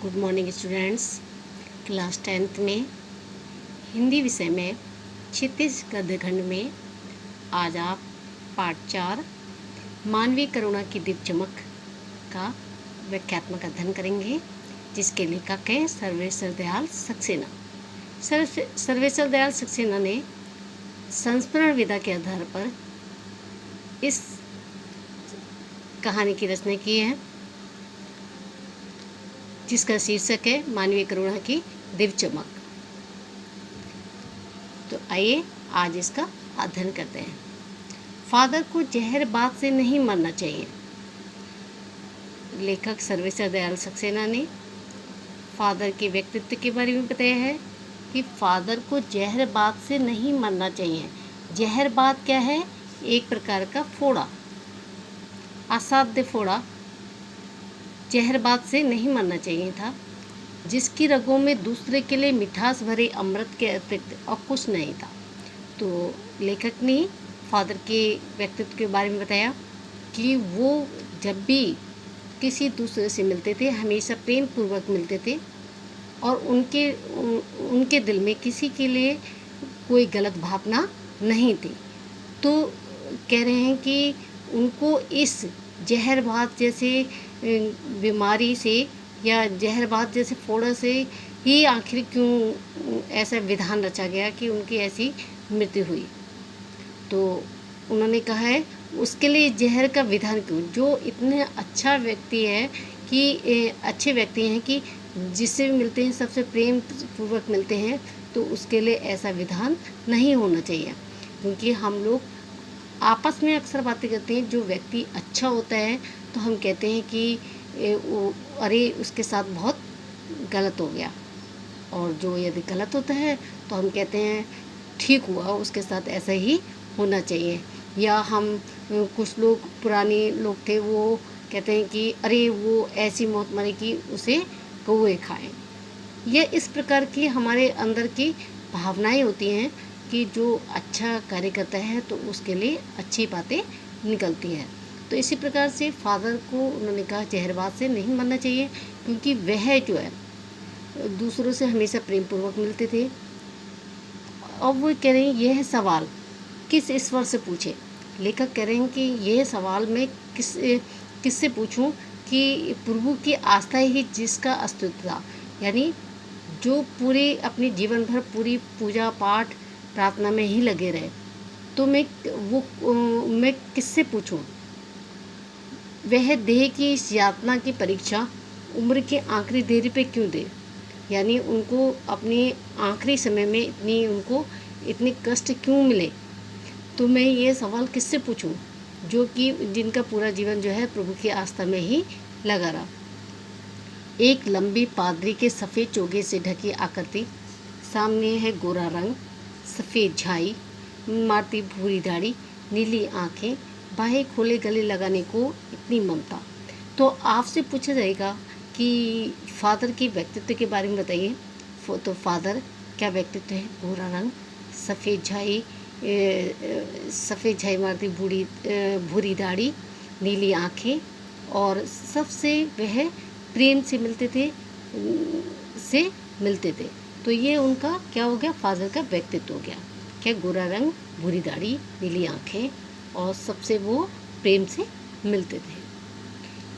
Good morning students. Class 10th में हिंदी विषय में क्षितिज गद्यखंड में आज आप पाठ 4 मानवीय करुणा की दीप चमक का व्याख्यात्मक अध्ययन करेंगे, जिसके लेखक हैं सर्वेश्वर दयाल सक्सेना। सर्वेश्वर दयाल सक्सेना ने संस्मरण विधा के आधार पर इस कहानी की रचना की है, जिसका शीर्षक है मानवीय करुणा की दिव्य चमक। तो आइए आज इसका अध्ययन करते हैं। फादर को जहर बात से नहीं मरना चाहिए। लेखक सर्वेश्वर दयाल सक्सेना ने फादर के व्यक्तित्व के बारे में बताया है कि फादर को जहर बात से नहीं मरना चाहिए। जहर बात क्या है? एक प्रकार का फोड़ा, असाध्य फोड़ा। जहरबाद से नहीं मरना चाहिए था, जिसकी रगों में दूसरे के लिए मिठास भरे अमृत के अतिरिक्त और कुछ नहीं था। तो लेखक ने फादर के व्यक्तित्व के बारे में बताया कि वो जब भी किसी दूसरे से मिलते थे हमेशा प्रेम पूर्वक मिलते थे और उनके दिल में किसी के लिए कोई गलत भावना नहीं थी। तो कह रहे हैं कि उनको इस जहरबाद जैसे बीमारी से या जहरबाद जैसे फोड़ा से ही आखिर क्यों ऐसा विधान रचा गया कि उनकी ऐसी मृत्यु हुई। तो उन्होंने कहा है उसके लिए जहर का विधान क्यों? जो इतने अच्छा व्यक्ति है कि अच्छे व्यक्ति हैं कि जिससे भी मिलते हैं सबसे प्रेम पूर्वक मिलते हैं, तो उसके लिए ऐसा विधान नहीं होना चाहिए। क्योंकि हम लोग आपस में अक्सर बातें करते हैं। जो व्यक्ति अच्छा होता है तो हम कहते हैं कि अरे उसके साथ बहुत गलत हो गया, और जो यदि गलत होता है तो हम कहते हैं ठीक हुआ, उसके साथ ऐसा ही होना चाहिए। या हम कुछ लोग पुराने लोग थे, वो कहते हैं कि अरे वो ऐसी मौत मरे कि उसे कौवे खाएं। यह इस प्रकार की हमारे अंदर की भावनाएं होती हैं कि जो अच्छा कार्य करता है तो उसके लिए अच्छी बातें निकलती हैं। तो इसी प्रकार से फादर को उन्होंने कहा जहरबाद से नहीं मरना चाहिए, क्योंकि वह जो है दूसरों से हमेशा प्रेम पूर्वक मिलते थे। अब वो कह रहे हैं यह सवाल किस ईश्वर से पूछे। लेखक कह रहे हैं कि यह सवाल मैं किससे पूछूं कि प्रभु की आस्था ही जिसका अस्तित्व था, यानी जो पूरे अपने जीवन भर पूरी पूजा पाठ प्रार्थना में ही लगे रहे, तो मैं किससे पूछूं? वह देह की इस यातना की परीक्षा उम्र के आखिरी देर पे क्यों दे? यानी उनको अपने आखिरी समय में इतने कष्ट क्यों मिले? तो मैं ये सवाल किससे पूछूं जो कि जिनका पूरा जीवन जो है प्रभु की आस्था में ही लगा रहा। एक लंबी पादरी के सफ़ेद चोगे से ढकी आकृति, सामने है गोरा रंग, सफ़ेद झाई मारती भूरी दाढ़ी, नीली आँखें, बाहें खोले गले लगाने को इतनी ममता। तो आपसे पूछा जाएगा कि फादर के व्यक्तित्व के बारे में बताइए। तो फादर क्या व्यक्तित्व है? गोरा रंग, सफ़ेद झाई मारती भूरी दाढ़ी, नीली आँखें, और सबसे वह प्रेम से मिलते थे। तो ये उनका क्या हो गया? फादर का व्यक्तित्व हो गया। क्या? गोरा रंग, भूरी दाढ़ी, नीली आँखें, और सबसे वो प्रेम से मिलते थे।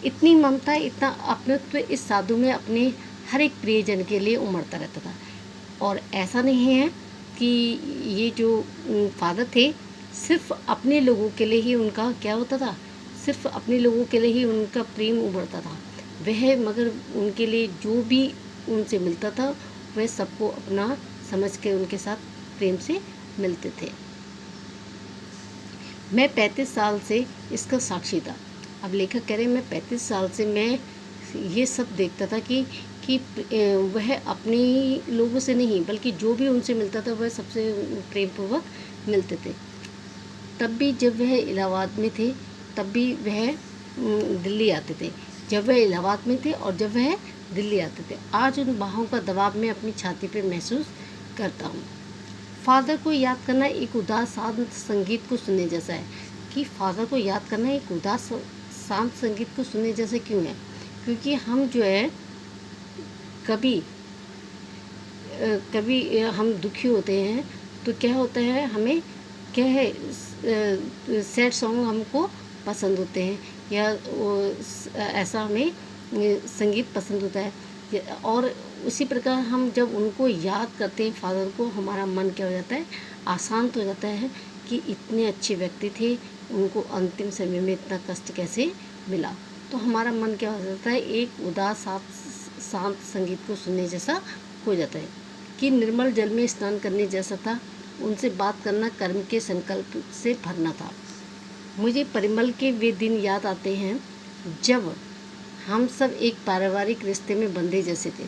इतनी ममता, इतना अपनत्व इस साधु में अपने हर एक प्रियजन के लिए उमड़ता रहता था। और ऐसा नहीं है कि ये जो फादर थे सिर्फ अपने लोगों के लिए ही उनका क्या होता था, सिर्फ अपने लोगों के लिए ही उनका प्रेम उमड़ता था वह, मगर उनके लिए जो भी उनसे मिलता था वह सबको अपना समझ के उनके साथ प्रेम से मिलते थे। मैं 35 साल से इसका साक्षी था। अब लेखक कह रहे हैं मैं 35 साल से मैं ये सब देखता था कि वह अपने लोगों से नहीं बल्कि जो भी उनसे मिलता था वह सबसे प्रेम पूर्वक मिलते थे। तब भी जब वह इलाहाबाद में थे तब भी वह दिल्ली आते थे, जब वह इलाहाबाद में थे और जब वह दिल्ली आते थे। आज उन बाहों का दबाव मैं अपनी छाती पर महसूस करता हूँ। फादर को याद करना एक उदास शांत संगीत को सुनने जैसा है। कि फादर को याद करना एक उदास शांत संगीत को सुनने जैसे क्यों है? क्योंकि हम जो है कभी कभी हम दुखी होते हैं तो क्या होता है, हमें क्या है, सैड सॉन्ग हमको पसंद होते हैं, या ऐसा हमें संगीत पसंद होता है। और उसी प्रकार हम जब उनको याद करते हैं फादर को, हमारा मन क्या हो जाता है, आशांत हो जाता है कि इतने अच्छे व्यक्ति थे, उनको अंतिम समय में इतना कष्ट कैसे मिला। तो हमारा मन क्या हो जाता है, एक उदास शांत संगीत को सुनने जैसा हो जाता है कि निर्मल जल में स्नान करने जैसा था। उनसे बात करना कर्म के संकल्प से भरना था। मुझे परिमल के वे दिन याद आते हैं जब हम सब एक पारिवारिक रिश्ते में बंधे जैसे थे,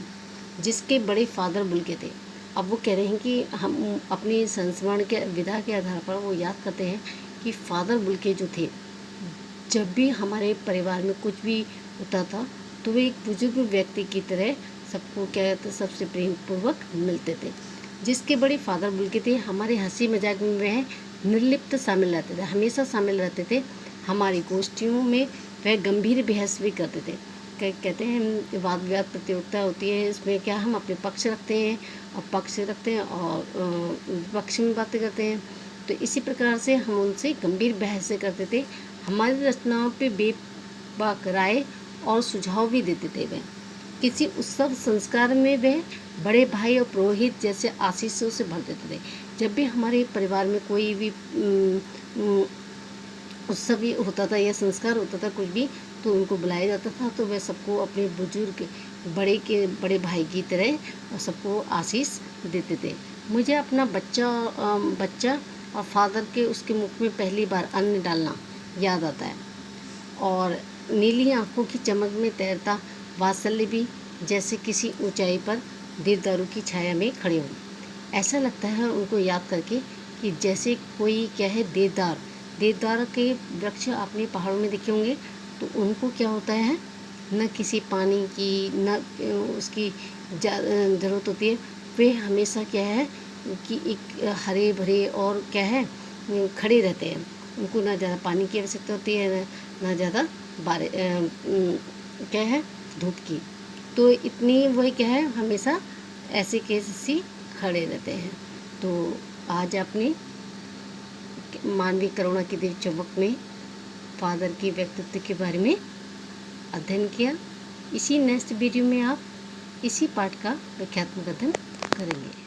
जिसके बड़े फादर बुल्के थे। अब वो कह रहे हैं कि हम अपनी संस्मरण के विधा के आधार पर वो याद करते हैं कि फादर बुल्के जो थे, जब भी हमारे परिवार में कुछ भी होता था तो वे एक बुजुर्ग व्यक्ति की तरह सबको क्या कहते, सबसे प्रेम पूर्वक मिलते थे। जिसके बड़े फादर बुल्के थे, हमारे हंसी मजाक में वह निर्लिप्त शामिल रहते थे, हमेशा शामिल रहते थे। हमारी गोष्ठियों में वह गंभीर बहस भी करते थे। कहते हैं वाद विवाद प्रतियोगिता होती है, इसमें क्या हम अपने पक्ष रखते हैं और पक्ष रखते हैं और विपक्ष में बातें करते हैं। तो इसी प्रकार से हम उनसे गंभीर बहसें करते थे। हमारी रचनाओं पे बेबाक राय और सुझाव भी देते थे। वह किसी उत्सव संस्कार में वह बड़े भाई और पुरोहित जैसे आशीषों से भर देते थे। जब भी हमारे परिवार में कोई भी उत्सव होता था या संस्कार होता था कुछ भी, तो उनको बुलाया जाता था। तो वह सबको अपने बुजुर्ग बड़े भाई की तरह सबको आशीष देते थे। मुझे अपना बच्चा और फादर के उसके मुख में पहली बार अन्न डालना याद आता है, और नीली आंखों की चमक में तैरता वात्सल्य भी, जैसे किसी ऊंचाई पर देवदारू की छाया में खड़े हों। ऐसा लगता है उनको याद करके कि जैसे कोई क्या है, देवदार के वृक्ष आपने पहाड़ों में देखे होंगे, तो उनको क्या होता है, न किसी पानी की न उसकी ज़रूरत होती है। वे हमेशा क्या है कि एक हरे भरे और क्या है खड़े रहते हैं। उनको ना ज़्यादा पानी की आवश्यकता होती है, ना ज़्यादा क्या है धूप की। तो इतनी वही क्या है, हमेशा ऐसे कैसे खड़े रहते हैं। तो आज आपने मानवीय करुणा की दिव्य चमक में फादर के व्यक्तित्व के बारे में अध्ययन किया। इसी नेक्स्ट वीडियो में आप इसी पाठ का व्याख्यात्मक अध्ययन करेंगे।